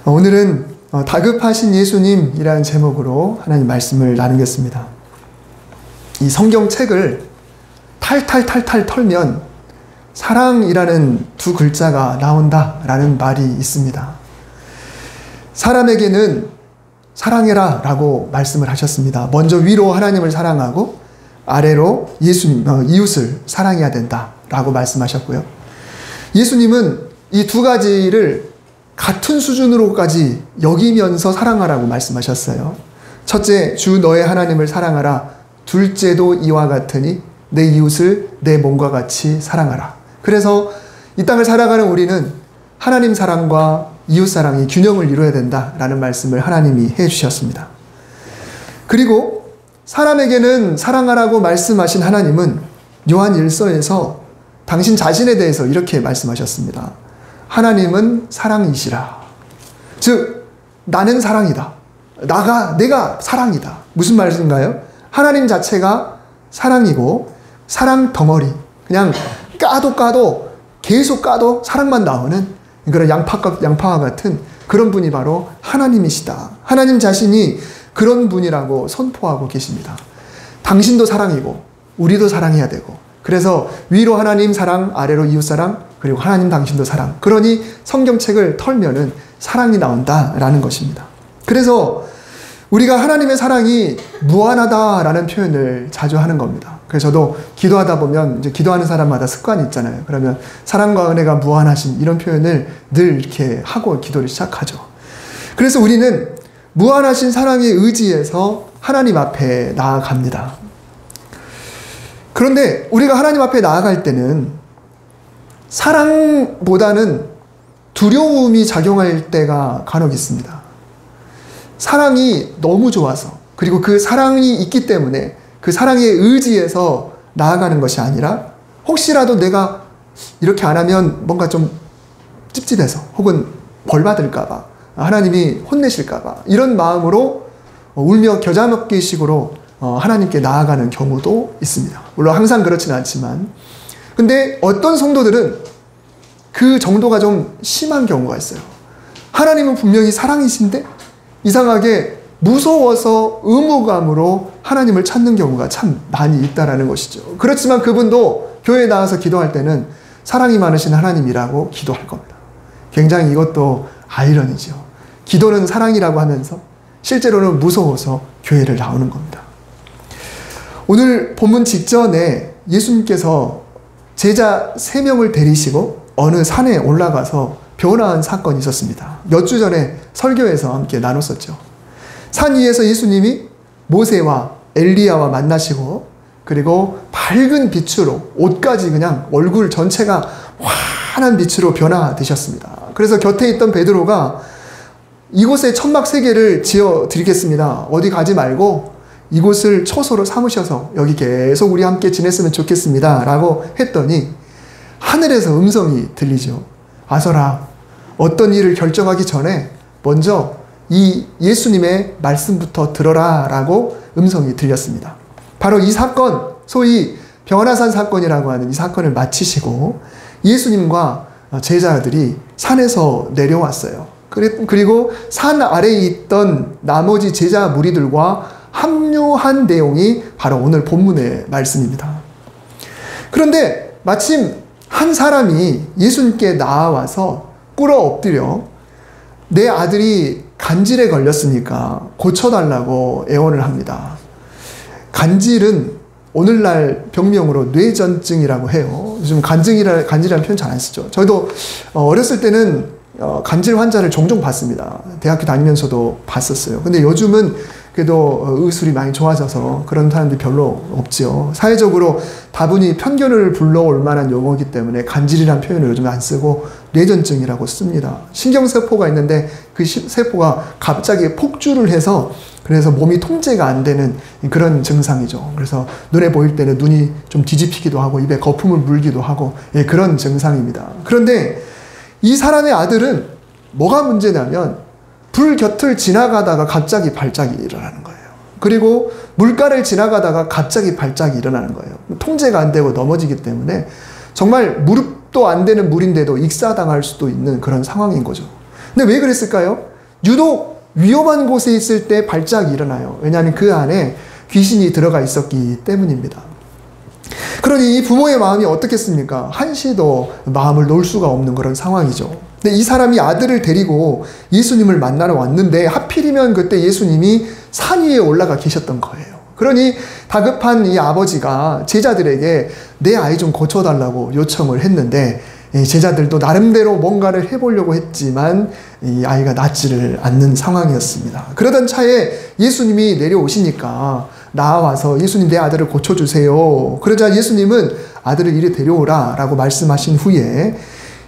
오늘은 다급하신 예수님이라는 제목으로 하나님 말씀을 나누겠습니다. 이 성경책을 탈탈탈탈 털면 사랑이라는 두 글자가 나온다라는 말이 있습니다. 사람에게는 사랑해라 라고 말씀을 하셨습니다. 먼저 위로 하나님을 사랑하고 아래로 이웃을 사랑해야 된다 라고 말씀하셨고요. 예수님은 이 두 가지를 같은 수준으로까지 여기면서 사랑하라고 말씀하셨어요. 첫째, 주 너의 하나님을 사랑하라. 둘째도 이와 같으니 내 이웃을 내 몸과 같이 사랑하라. 그래서 이 땅을 살아가는 우리는 하나님 사랑과 이웃 사랑이 균형을 이루어야 된다라는 말씀을 하나님이 해주셨습니다. 그리고 사람에게는 사랑하라고 말씀하신 하나님은 요한 1서에서 당신 자신에 대해서 이렇게 말씀하셨습니다. 하나님은 사랑이시라. 즉 나는 사랑이다. 내가 사랑이다. 무슨 말인가요? 하나님 자체가 사랑이고 사랑 덩어리, 그냥 까도 계속 까도 사랑만 나오는 그런 양파와 같은 그런 분이 바로 하나님이시다. 하나님 자신이 그런 분이라고 선포하고 계십니다. 당신도 사랑이고 우리도 사랑해야 되고, 그래서 위로 하나님 사랑, 아래로 이웃 사랑, 그리고 하나님 당신도 사랑. 그러니 성경책을 털면은 사랑이 나온다라는 것입니다. 그래서 우리가 하나님의 사랑이 무한하다라는 표현을 자주 하는 겁니다. 그래서 저도 기도하다 보면 이제 기도하는 사람마다 습관이 있잖아요. 그러면 사랑과 은혜가 무한하신 이런 표현을 늘 이렇게 하고 기도를 시작하죠. 그래서 우리는 무한하신 사랑의 의지에서 하나님 앞에 나아갑니다. 그런데 우리가 하나님 앞에 나아갈 때는 사랑보다는 두려움이 작용할 때가 간혹 있습니다. 사랑이 너무 좋아서, 그리고 그 사랑이 있기 때문에 그 사랑의 의지에서 나아가는 것이 아니라 혹시라도 내가 이렇게 안 하면 뭔가 좀 찝찝해서, 혹은 벌 받을까봐, 하나님이 혼내실까봐 이런 마음으로 울며 겨자 먹기 식으로 하나님께 나아가는 경우도 있습니다. 물론 항상 그렇지는 않지만, 근데 어떤 성도들은 그 정도가 좀 심한 경우가 있어요. 하나님은 분명히 사랑이신데 이상하게 무서워서 의무감으로 하나님을 찾는 경우가 참 많이 있다라는 것이죠. 그렇지만 그분도 교회에 나와서 기도할 때는 사랑이 많으신 하나님이라고 기도할 겁니다. 굉장히 이것도 아이러니죠. 기도는 사랑이라고 하면서 실제로는 무서워서 교회를 나오는 겁니다. 오늘 본문 직전에 예수님께서 제자 3명을 데리시고 어느 산에 올라가서 변화한 사건이 있었습니다. 몇 주 전에 설교에서 함께 나눴었죠. 산 위에서 예수님이 모세와 엘리야와 만나시고, 그리고 밝은 빛으로 옷까지 그냥 얼굴 전체가 환한 빛으로 변화되셨습니다. 그래서 곁에 있던 베드로가 이곳에 천막 3개를 지어 드리겠습니다. 어디 가지 말고 이곳을 처소로 삼으셔서 여기 계속 우리 함께 지냈으면 좋겠습니다 라고 했더니 하늘에서 음성이 들리죠. 아서라, 어떤 일을 결정하기 전에 먼저 이 예수님의 말씀부터 들어라 라고 음성이 들렸습니다. 바로 이 사건, 소위 변화산 사건이라고 하는 이 사건을 마치시고 예수님과 제자들이 산에서 내려왔어요. 그리고 산 아래에 있던 나머지 제자 무리들과 합류한 내용이 바로 오늘 본문의 말씀입니다. 그런데 마침 한 사람이 예수님께 나와서 꿇어 엎드려 내 아들이 간질에 걸렸으니까 고쳐달라고 애원을 합니다. 간질은 오늘날 병명으로 뇌전증이라고 해요. 요즘 간질이라는 표현 잘 안 쓰죠. 저희도 어렸을 때는 간질 환자를 종종 봤습니다. 대학교 다니면서도 봤었어요. 근데 요즘은 그래도 의술이 많이 좋아져서 그런 사람들이 별로 없죠. 사회적으로 다분히 편견을 불러올 만한 용어이기 때문에 간질이라는 표현을 요즘 안 쓰고 뇌전증이라고 씁니다. 신경세포가 있는데 그 세포가 갑자기 폭주를 해서 그래서 몸이 통제가 안 되는 그런 증상이죠. 그래서 눈에 보일 때는 눈이 좀 뒤집히기도 하고 입에 거품을 물기도 하고 그런 증상입니다. 그런데 이 사람의 아들은 뭐가 문제냐면 불 곁을 지나가다가 갑자기 발작이 일어나는 거예요. 그리고 물가를 지나가다가 갑자기 발작이 일어나는 거예요. 통제가 안 되고 넘어지기 때문에 정말 무릎도 안 되는 물인데도 익사당할 수도 있는 그런 상황인 거죠. 근데 왜 그랬을까요? 유독 위험한 곳에 있을 때 발작이 일어나요. 왜냐하면 그 안에 귀신이 들어가 있었기 때문입니다. 그러니 이 부모의 마음이 어떻겠습니까? 한시도 마음을 놓을 수가 없는 그런 상황이죠. 근데 이 사람이 아들을 데리고 예수님을 만나러 왔는데 하필이면 그때 예수님이 산 위에 올라가 계셨던 거예요. 그러니 다급한 이 아버지가 제자들에게 내 아이 좀 고쳐달라고 요청을 했는데 제자들도 나름대로 뭔가를 해보려고 했지만 이 아이가 낫지를 않는 상황이었습니다. 그러던 차에 예수님이 내려오시니까 나와서 예수님 내 아들을 고쳐주세요. 그러자 예수님은 아들을 이리 데려오라 라고 말씀하신 후에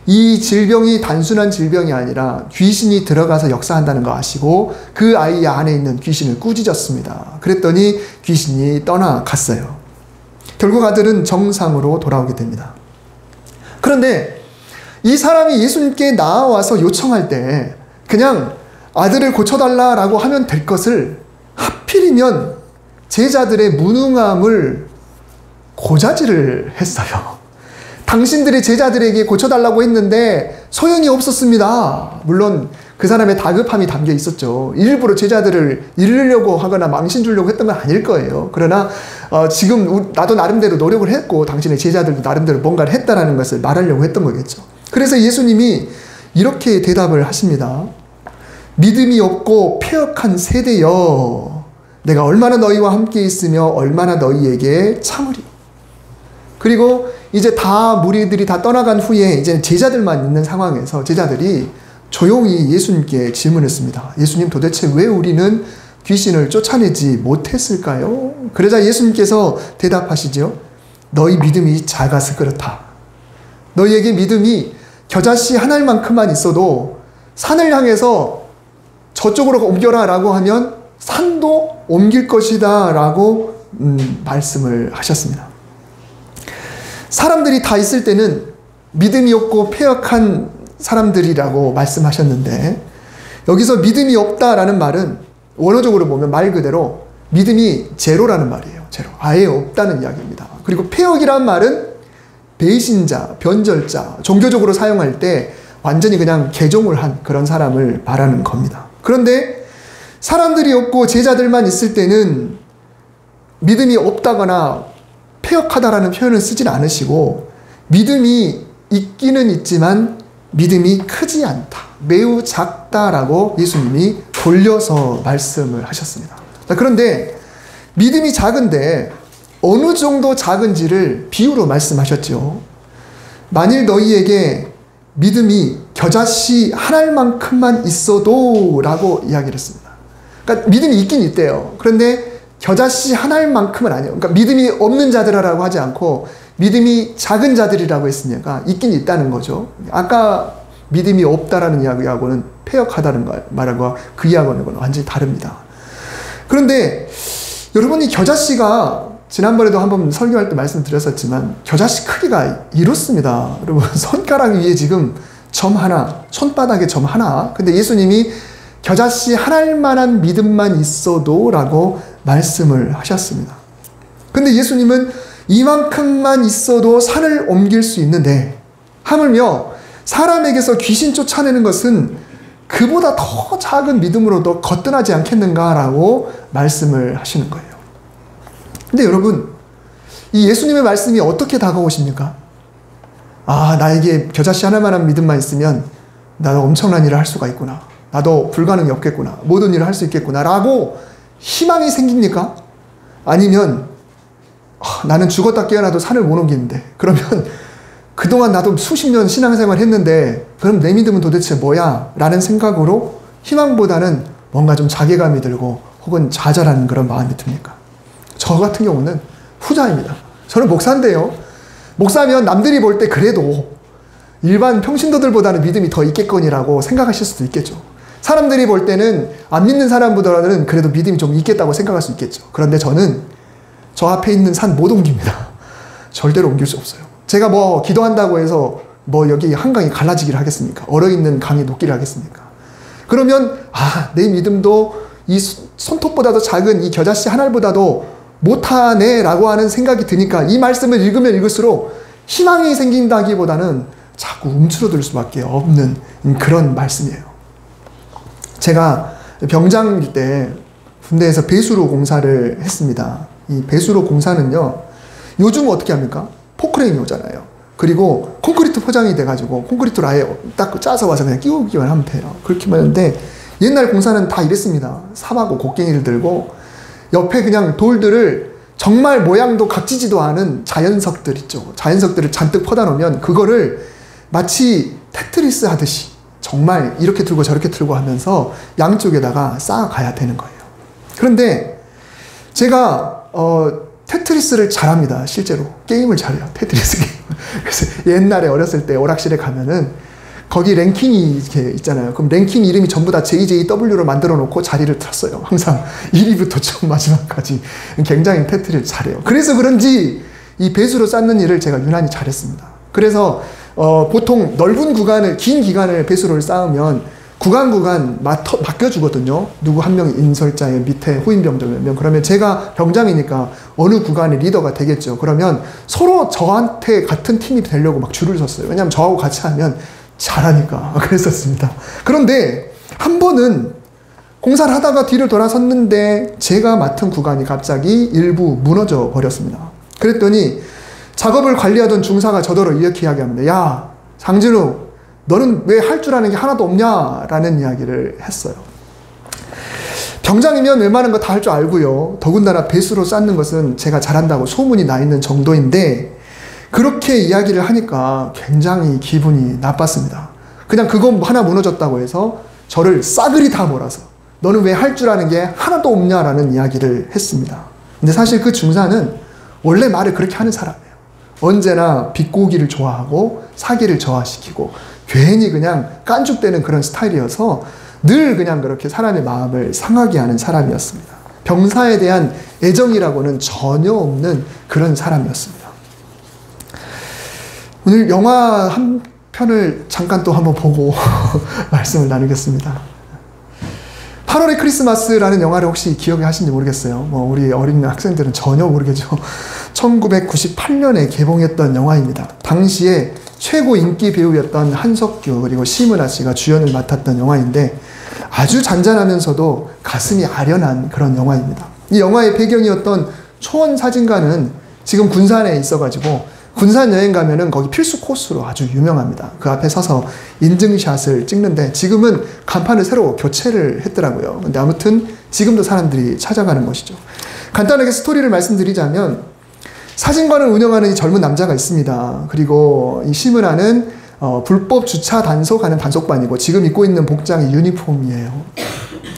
이 질병이 단순한 질병이 아니라 귀신이 들어가서 역사한다는 거 아시고 그 아이 안에 있는 귀신을 꾸짖었습니다. 그랬더니 귀신이 떠나갔어요. 결국 아들은 정상으로 돌아오게 됩니다. 그런데 이 사람이 예수님께 나와서 요청할 때 그냥 아들을 고쳐달라라고 하면 될 것을 하필이면 제자들의 무능함을 고자질을 했어요. 당신들의 제자들에게 고쳐달라고 했는데 소용이 없었습니다. 물론 그 사람의 다급함이 담겨 있었죠. 일부러 제자들을 잃으려고 하거나 망신 주려고 했던 건 아닐 거예요. 그러나 지금 나도 나름대로 노력을 했고 당신의 제자들도 나름대로 뭔가를 했다라는 것을 말하려고 했던 거겠죠. 그래서 예수님이 이렇게 대답을 하십니다. 믿음이 없고 패역한 세대여, 내가 얼마나 너희와 함께 있으며 얼마나 너희에게 참으리. 그리고 이제 다 무리들이 다 떠나간 후에 이제 제자들만 있는 상황에서 제자들이 조용히 예수님께 질문했습니다. 예수님, 도대체 왜 우리는 귀신을 쫓아내지 못했을까요? 그러자 예수님께서 대답하시죠. 너희 믿음이 작아서 그렇다. 너희에게 믿음이 겨자씨 한 알만큼만 있어도 산을 향해서 저쪽으로 옮겨라 라고 하면 산도 옮길 것이다 라고 말씀을 하셨습니다. 사람들이 다 있을 때는 믿음이 없고 패역한 사람들이라고 말씀하셨는데 여기서 믿음이 없다라는 말은 원어적으로 보면 말 그대로 믿음이 제로라는 말이에요. 제로. 아예 없다는 이야기입니다. 그리고 패역이란 말은 배신자, 변절자, 종교적으로 사용할 때 완전히 그냥 개종을 한 그런 사람을 말하는 겁니다. 그런데 사람들이 없고 제자들만 있을 때는 믿음이 없다거나 패역하다라는 표현을 쓰진 않으시고 믿음이 있기는 있지만 믿음이 크지 않다, 매우 작다라고 예수님이 돌려서 말씀을 하셨습니다. 그런데 믿음이 작은데 어느 정도 작은지를 비유로 말씀하셨죠. 만일 너희에게 믿음이 겨자씨 한 알만큼만 있어도 라고 이야기를 했습니다. 그러니까 믿음이 있긴 있대요. 그런데 겨자씨 한 알만큼은 아니에요. 그러니까 믿음이 없는 자들이라고 하지 않고 믿음이 작은 자들이라고 했으니까 있긴 있다는 거죠. 아까 믿음이 없다라는 이야기하고는 패역하다는 말하고 그 이야기하고는 완전히 다릅니다. 그런데 여러분, 이 겨자씨가 지난번에도 한번 설교할 때 말씀드렸었지만 겨자씨 크기가 이렇습니다. 여러분, 손가락 위에 지금 점 하나, 손바닥에 점 하나. 근데 예수님이 겨자씨 한 알만한 믿음만 있어도 라고 말씀을 하셨습니다. 근데 예수님은 이만큼만 있어도 산을 옮길 수 있는데 하물며 사람에게서 귀신 쫓아내는 것은 그보다 더 작은 믿음으로도 거뜬하지 않겠는가라고 말씀을 하시는 거예요. 근데 여러분, 이 예수님의 말씀이 어떻게 다가오십니까? 아, 나에게 겨자씨 하나만한 믿음만 있으면 나도 엄청난 일을 할 수가 있구나. 나도 불가능이 없겠구나. 모든 일을 할 수 있겠구나. 라고 희망이 생깁니까? 아니면 나는 죽었다 깨어나도 산을 못 옮기는데 그러면 그동안 나도 수십 년 신앙생활 했는데 그럼 내 믿음은 도대체 뭐야? 라는 생각으로 희망보다는 뭔가 좀 자괴감이 들고 혹은 좌절하는 그런 마음이 듭니까? 저 같은 경우는 후자입니다. 저는 목사인데요. 목사면 남들이 볼 때 그래도 일반 평신도들보다는 믿음이 더 있겠거니라고 생각하실 수도 있겠죠. 사람들이 볼 때는 안 믿는 사람보다는 그래도 믿음이 좀 있겠다고 생각할 수 있겠죠. 그런데 저는 저 앞에 있는 산 못 옮깁니다. 절대로 옮길 수 없어요. 제가 뭐 기도한다고 해서 뭐 여기 한강이 갈라지기를 하겠습니까? 얼어있는 강이 녹기를 하겠습니까? 그러면 내 믿음도 이 손톱보다도 작은 이 겨자씨 한 알보다도 못하네 라고 하는 생각이 드니까 이 말씀을 읽으면 읽을수록 희망이 생긴다기보다는 자꾸 움츠러들 수밖에 없는 그런 말씀이에요. 제가 병장일 때 군대에서 배수로 공사를 했습니다. 이 배수로 공사는요, 요즘 어떻게 합니까? 포크레인이 오잖아요. 그리고 콘크리트 포장이 돼가지고 콘크리트를 아예 딱 짜서 와서 그냥 끼우기만 하면 돼요. 그렇게만 하는데 옛날 공사는 다 이랬습니다. 삽하고 곡괭이를 들고 옆에 그냥 돌들을 정말 모양도 각지지도 않은 자연석들 있죠. 자연석들을 잔뜩 퍼다 놓으면 그거를 마치 테트리스 하듯이 정말 이렇게 들고 저렇게 들고 하면서 양쪽에다가 쌓아가야 되는 거예요. 그런데 제가 테트리스를 잘합니다. 실제로 게임을 잘해요. 테트리스 게임. 그래서 옛날에 어렸을 때 오락실에 가면은 거기 랭킹이 이렇게 있잖아요. 그럼 랭킹 이름이 전부 다 JJW로 만들어 놓고 자리를 틀었어요. 항상 1위부터 처음 마지막까지. 굉장히 테트리를 잘해요. 그래서 그런지 이 배수로 쌓는 일을 제가 유난히 잘했습니다. 그래서 보통 넓은 구간을, 긴 기간을 배수로를 쌓으면 구간 맡겨주거든요. 누구 한 명이 인솔자에 밑에 후임병들 몇 명. 그러면 제가 병장이니까 어느 구간의 리더가 되겠죠. 그러면 서로 저한테 같은 팀이 되려고 막 줄을 섰어요. 왜냐하면 저하고 같이 하면 잘하니까. 그랬었습니다. 그런데 한 번은 공사를 하다가 뒤를 돌아섰는데 제가 맡은 구간이 갑자기 일부 무너져 버렸습니다. 그랬더니 작업을 관리하던 중사가 저더러 이렇게 이야기합니다. 야, 장진우, 너는 왜 할 줄 아는 게 하나도 없냐라는 이야기를 했어요. 병장이면 웬만한 거 다 할 줄 알고요. 더군다나 배수로 쌓는 것은 제가 잘한다고 소문이 나 있는 정도인데 그렇게 이야기를 하니까 굉장히 기분이 나빴습니다. 그냥 그거 하나 무너졌다고 해서 저를 싸그리 다 몰아서 너는 왜 할 줄 아는 게 하나도 없냐라는 이야기를 했습니다. 근데 사실 그 중사는 원래 말을 그렇게 하는 사람이에요. 언제나 비꼬기를 좋아하고 사기를 저하시키고 괜히 그냥 깐죽대는 그런 스타일이어서 늘 그냥 그렇게 사람의 마음을 상하게 하는 사람이었습니다. 병사에 대한 애정이라고는 전혀 없는 그런 사람이었습니다. 오늘 영화 한 편을 잠깐 또 한번 보고 말씀을 나누겠습니다. 8월의 크리스마스라는 영화를 혹시 기억하시는지 모르겠어요. 우리 어린 학생들은 전혀 모르겠죠. 1998년에 개봉했던 영화입니다. 당시에 최고 인기 배우였던 한석규 그리고 심은하 씨가 주연을 맡았던 영화인데 아주 잔잔하면서도 가슴이 아련한 그런 영화입니다. 이 영화의 배경이었던 초원사진관은 지금 군산에 있어가지고 군산 여행 가면은 거기 필수 코스로 아주 유명합니다. 그 앞에 서서 인증샷을 찍는데 지금은 간판을 새로 교체를 했더라고요. 근데 아무튼 지금도 사람들이 찾아가는 것이죠. 간단하게 스토리를 말씀드리자면 사진관을 운영하는 이 젊은 남자가 있습니다. 그리고 이 심은하는 불법 주차 단속하는 단속반이고 지금 입고 있는 복장이 유니폼이에요.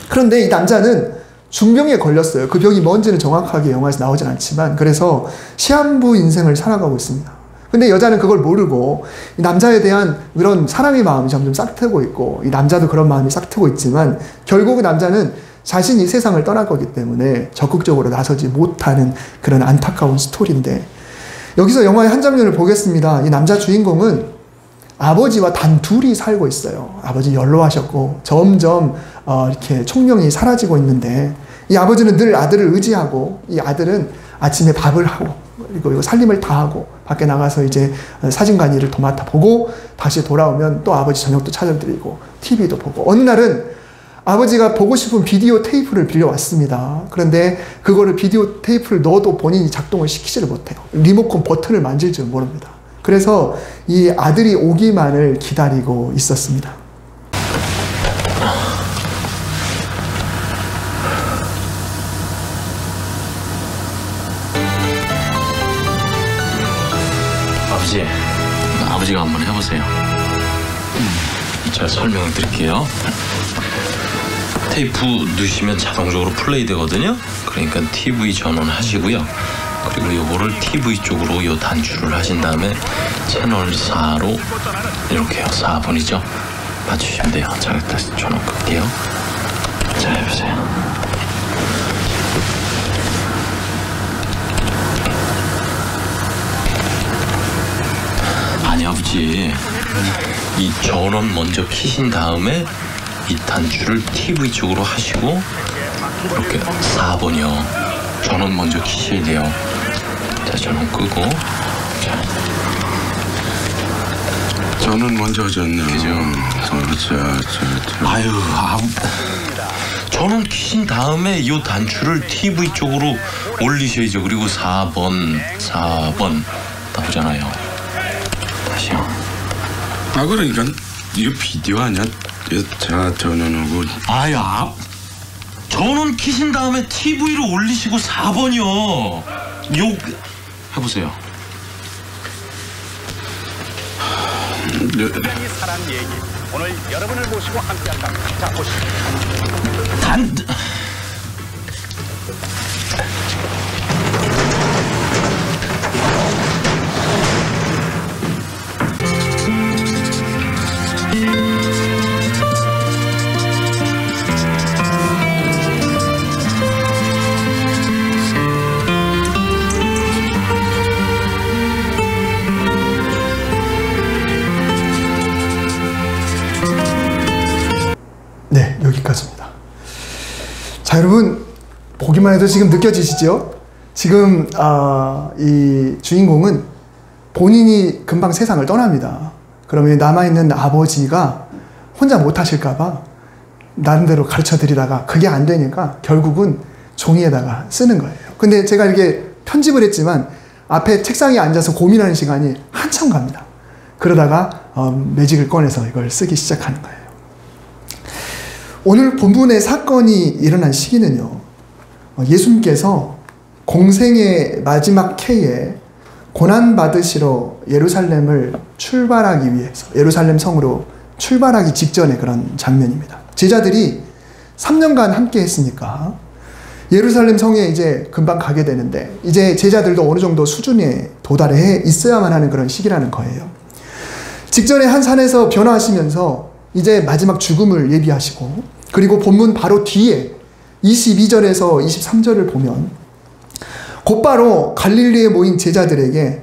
그런데 이 남자는 중병에 걸렸어요. 그 병이 뭔지는 정확하게 영화에서 나오진 않지만 그래서 시한부 인생을 살아가고 있습니다. 근데 여자는 그걸 모르고 이 남자에 대한 그런 사랑의 마음이 점점 싹트고 있고 이 남자도 그런 마음이 싹트고 있지만 결국 남자는 자신이 세상을 떠날 거기 때문에 적극적으로 나서지 못하는 그런 안타까운 스토리인데 여기서 영화의 한 장면을 보겠습니다. 이 남자 주인공은 아버지와 단 둘이 살고 있어요. 아버지 연로하셨고 점점 이렇게 총명이 사라지고 있는데 이 아버지는 늘 아들을 의지하고 이 아들은 아침에 밥을 하고 그리고 살림을 다 하고 밖에 나가서 이제 사진관 일을 도맡아 보고 다시 돌아오면 또 아버지 저녁도 찾아드리고 TV도 보고 어느 날은 아버지가 보고 싶은 비디오 테이프를 빌려왔습니다. 그런데 그거를 비디오 테이프를 넣어도 본인이 작동을 시키지를 못해요. 리모컨 버튼을 만질 줄 모릅니다. 그래서 이 아들이 오기만을 기다리고 있었습니다. 아버지가 한번 해보세요. 제가 설명을 드릴게요. 테이프 넣으시면 자동적으로 플레이 되거든요. 그러니까 TV 전원하시고요. 그리고 요거를 TV 쪽으로 요 단추를 하신 다음에 채널 4로 이렇게요. 4번이죠. 맞추시면 돼요. 자, 다시 전원 끌게요. 자, 해보세요. 아니 아버지, 이 전원 먼저 키신 다음에 이 단추를 TV 쪽으로 하시고 이렇게 4번이요. 전원 먼저 키셔야 돼요. 자, 전원 끄고. 자. 전원 먼저 하셨네요. 그죠? 그렇죠. 아유, 전원 키신 다음에 이 단추를 TV 쪽으로 올리셔야죠. 그리고 4번 나오잖아요. 다시요. 아 그러니까 이거 비디오 아니야? 자 전원하고 아야 전원 키신 다음에 TV로 올리시고 4번이요. 요 해보세요. 이 사랑 얘기 오늘 여러분을 모시고 함께한다. 자 보시죠. 네, 여기까지입니다. 자, 여러분 보기만 해도 지금 느껴지시죠? 지금 이 주인공은 본인이 금방 세상을 떠납니다. 그러면 남아있는 아버지가 혼자 못하실까봐 나름대로 가르쳐드리다가 그게 안 되니까 결국은 종이에다가 쓰는 거예요. 근데 제가 이렇게 편집을 했지만 앞에 책상에 앉아서 고민하는 시간이 한참 갑니다. 그러다가 매직을 꺼내서 이걸 쓰기 시작하는 거예요. 오늘 본문의 사건이 일어난 시기는요, 예수님께서 공생의 마지막 해에 고난받으시러 예루살렘을 출발하기 위해서, 예루살렘 성으로 출발하기 직전의 그런 장면입니다. 제자들이 3년간 함께 했으니까 예루살렘 성에 이제 금방 가게 되는데, 이제 제자들도 어느 정도 수준에 도달해 있어야만 하는 그런 시기라는 거예요. 직전에 한 산에서 변화하시면서 이제 마지막 죽음을 예비하시고, 그리고 본문 바로 뒤에 22절에서 23절을 보면 곧바로 갈릴리에 모인 제자들에게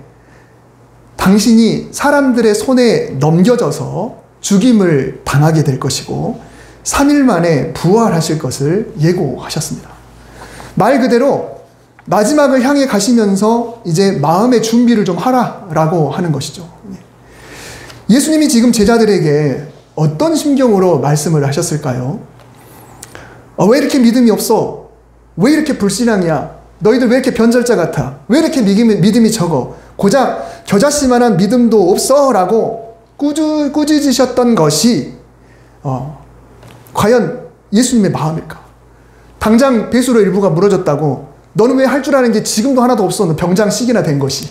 당신이 사람들의 손에 넘겨져서 죽임을 당하게 될 것이고 3일 만에 부활하실 것을 예고하셨습니다. 말 그대로 마지막을 향해 가시면서 이제 마음의 준비를 좀 하라라고 하는 것이죠. 예수님이 지금 제자들에게 어떤 심경으로 말씀을 하셨을까요? 왜 이렇게 믿음이 없어? 왜 이렇게 불신앙이야? 너희들 왜 이렇게 변절자 같아? 왜 이렇게 믿음이 적어? 고작 겨자씨만한 믿음도 없어? 라고 꾸짖으셨던 것이 과연 예수님의 마음일까? 당장 배수로 일부가 무너졌다고 너는 왜 할 줄 아는 게 지금도 하나도 없어? 너 병장식이나 된 것이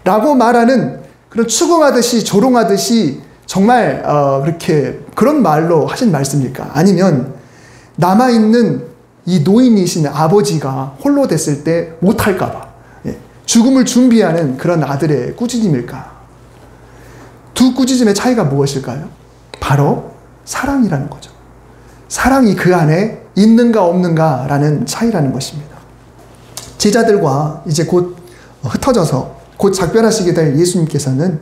라고 말하는 그런 추궁하듯이 조롱하듯이 정말 그렇게 그런 말로 하신 말씀일까? 아니면 남아있는 이 노인이신 아버지가 홀로 됐을 때 못할까봐 죽음을 준비하는 그런 아들의 꾸짖음일까? 두 꾸짖음의 차이가 무엇일까요? 바로 사랑이라는 거죠. 사랑이 그 안에 있는가 없는가라는 차이라는 것입니다. 제자들과 이제 곧 흩어져서 곧 작별하시게 될 예수님께서는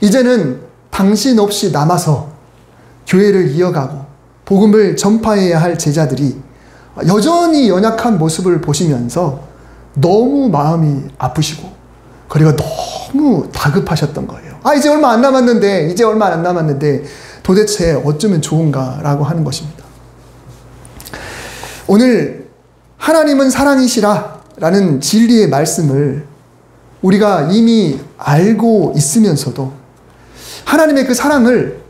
이제는 당신 없이 남아서 교회를 이어가고 복음을 전파해야 할 제자들이 여전히 연약한 모습을 보시면서 너무 마음이 아프시고 그리고 너무 다급하셨던 거예요. 이제 얼마 안 남았는데 도대체 어쩌면 좋은가라고 하는 것입니다. 오늘 하나님은 사랑이시라 라는 진리의 말씀을 우리가 이미 알고 있으면서도 하나님의 그 사랑을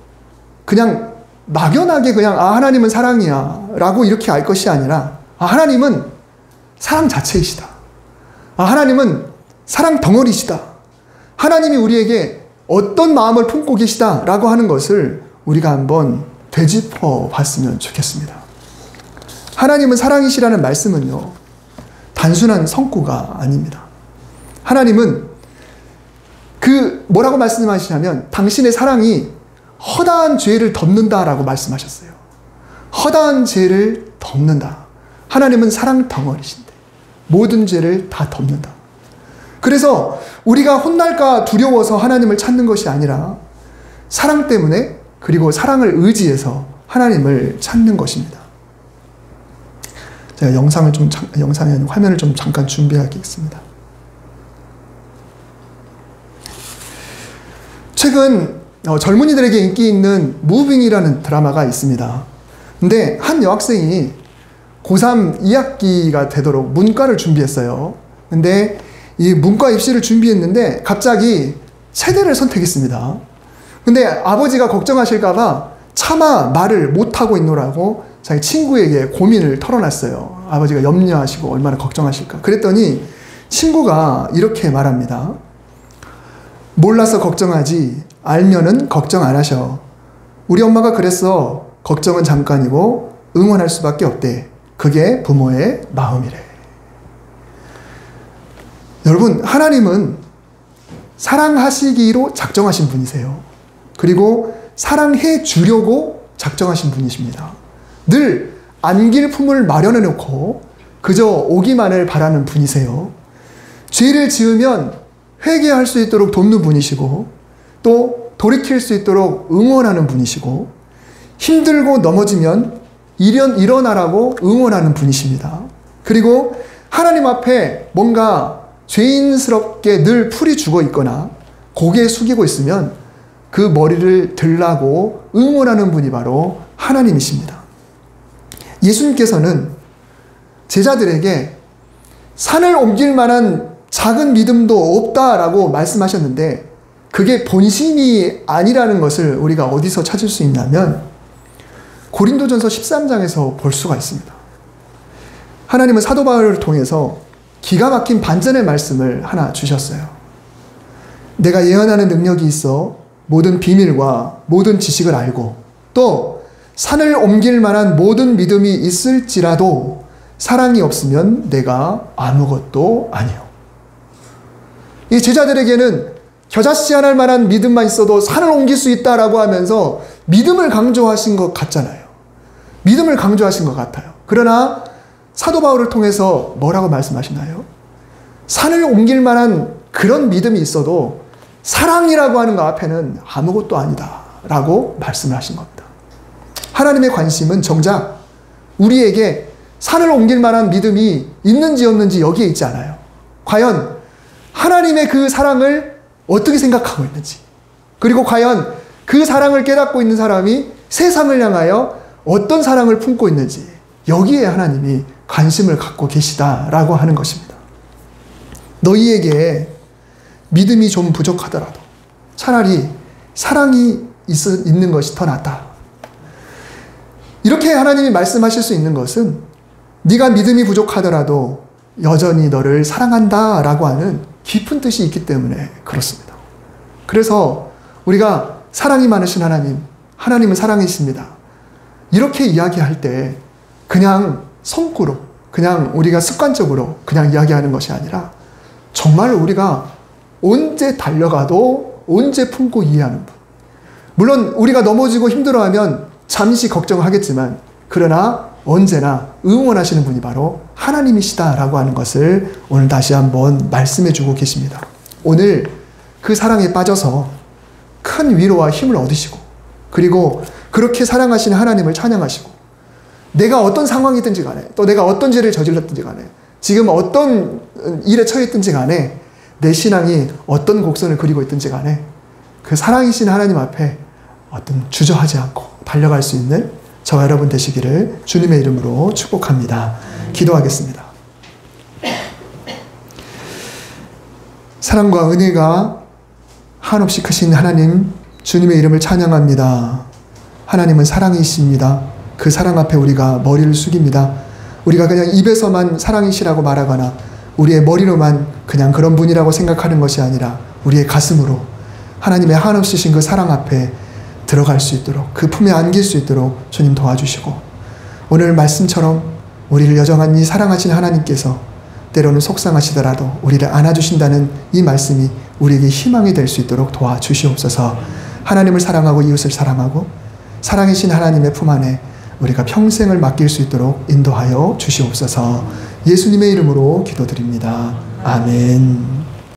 그냥 막연하게 하나님은 사랑이야 라고 이렇게 알 것이 아니라 하나님은 사랑 자체이시다. 하나님은 사랑 덩어리시다. 하나님이 우리에게 어떤 마음을 품고 계시다 라고 하는 것을 우리가 한번 되짚어 봤으면 좋겠습니다. 하나님은 사랑이시라는 말씀은요, 단순한 성구가 아닙니다. 하나님은 뭐라고 말씀하시냐면 당신의 사랑이 허다한 죄를 덮는다라고 말씀하셨어요. 허다한 죄를 덮는다. 하나님은 사랑 덩어리신데 모든 죄를 다 덮는다. 그래서 우리가 혼날까 두려워서 하나님을 찾는 것이 아니라 사랑 때문에 그리고 사랑을 의지해서 하나님을 찾는 것입니다. 제가 영상의 화면을 좀 잠깐 준비하겠습니다. 최근 젊은이들에게 인기 있는 무빙이라는 드라마가 있습니다. 근데 한 여학생이 고3 2학기가 되도록 문과를 준비했어요. 근데 이 문과 입시를 준비했는데 갑자기 체대를 선택했습니다. 근데 아버지가 걱정하실까봐 차마 말을 못하고 있노라고 자기 친구에게 고민을 털어놨어요. 아버지가 염려하시고 얼마나 걱정하실까. 그랬더니 친구가 이렇게 말합니다. 몰라서 걱정하지 알면은 걱정 안 하셔. 우리 엄마가 그랬어. 걱정은 잠깐이고 응원할 수밖에 없대. 그게 부모의 마음이래. 여러분, 하나님은 사랑하시기로 작정하신 분이세요. 그리고 사랑해 주려고 작정하신 분이십니다. 늘 안길 품을 마련해 놓고 그저 오기만을 바라는 분이세요. 죄를 지으면 회개할 수 있도록 돕는 분이시고 또 돌이킬 수 있도록 응원하는 분이시고 힘들고 넘어지면 일어나라고 응원하는 분이십니다. 그리고 하나님 앞에 뭔가 죄인스럽게 늘 풀이 죽어 있거나 고개 숙이고 있으면 그 머리를 들라고 응원하는 분이 바로 하나님이십니다. 예수님께서는 제자들에게 산을 옮길 만한 작은 믿음도 없다라고 말씀하셨는데 그게 본심이 아니라는 것을 우리가 어디서 찾을 수 있냐면 고린도전서 13장에서 볼 수가 있습니다. 하나님은 사도 바울을 통해서 기가 막힌 반전의 말씀을 하나 주셨어요. 내가 예언하는 능력이 있어 모든 비밀과 모든 지식을 알고 또 산을 옮길 만한 모든 믿음이 있을지라도 사랑이 없으면 내가 아무것도 아니요. 이 제자들에게는 겨자씨앗할 만한 믿음만 있어도 산을 옮길 수 있다라고 하면서 믿음을 강조하신 것 같잖아요. 믿음을 강조하신 것 같아요. 그러나 사도 바울을 통해서 뭐라고 말씀하시나요? 산을 옮길 만한 그런 믿음이 있어도 사랑이라고 하는 것 앞에는 아무것도 아니다 라고 말씀을 하신 겁니다. 하나님의 관심은 정작 우리에게 산을 옮길 만한 믿음이 있는지 없는지 여기에 있지 않아요. 과연 하나님의 그 사랑을 어떻게 생각하고 있는지, 그리고 과연 그 사랑을 깨닫고 있는 사람이 세상을 향하여 어떤 사랑을 품고 있는지, 여기에 하나님이 관심을 갖고 계시다라고 하는 것입니다. 너희에게 믿음이 좀 부족하더라도 차라리 사랑이 있는 것이 더 낫다. 이렇게 하나님이 말씀하실 수 있는 것은 네가 믿음이 부족하더라도 여전히 너를 사랑한다 라고 하는 깊은 뜻이 있기 때문에 그렇습니다. 그래서 우리가 사랑이 많으신 하나님은 사랑이십니다. 이렇게 이야기할 때 그냥 성구로, 그냥 우리가 습관적으로 그냥 이야기하는 것이 아니라 정말 우리가 언제 달려가도 언제 품고 이해하는 분. 물론 우리가 넘어지고 힘들어하면 잠시 걱정하겠지만 그러나 언제나 응원하시는 분이 바로 하나님이시다라고 하는 것을 오늘 다시 한번 말씀해 주고 계십니다. 오늘 그 사랑에 빠져서 큰 위로와 힘을 얻으시고 그리고 그렇게 사랑하시는 하나님을 찬양하시고 내가 어떤 상황이든지 간에 또 내가 어떤 죄를 저질렀든지 간에 지금 어떤 일에 처해 있든지 간에 내 신앙이 어떤 곡선을 그리고 있든지 간에 그 사랑이신 하나님 앞에 어떤 주저하지 않고 달려갈 수 있는 저와 여러분 되시기를 주님의 이름으로 축복합니다. 기도하겠습니다. 사랑과 은혜가 한없이 크신 하나님, 주님의 이름을 찬양합니다. 하나님은 사랑이십니다. 그 사랑 앞에 우리가 머리를 숙입니다. 우리가 그냥 입에서만 사랑이시라고 말하거나 우리의 머리로만 그냥 그런 분이라고 생각하는 것이 아니라 우리의 가슴으로 하나님의 한없으신 그 사랑 앞에 들어갈 수 있도록 그 품에 안길 수 있도록 주님 도와주시고 오늘 말씀처럼 우리를 여전히 사랑하신 하나님께서 때로는 속상하시더라도 우리를 안아주신다는 이 말씀이 우리에게 희망이 될 수 있도록 도와주시옵소서. 하나님을 사랑하고 이웃을 사랑하고 사랑이신 하나님의 품 안에 우리가 평생을 맡길 수 있도록 인도하여 주시옵소서. 예수님의 이름으로 기도드립니다. 아멘.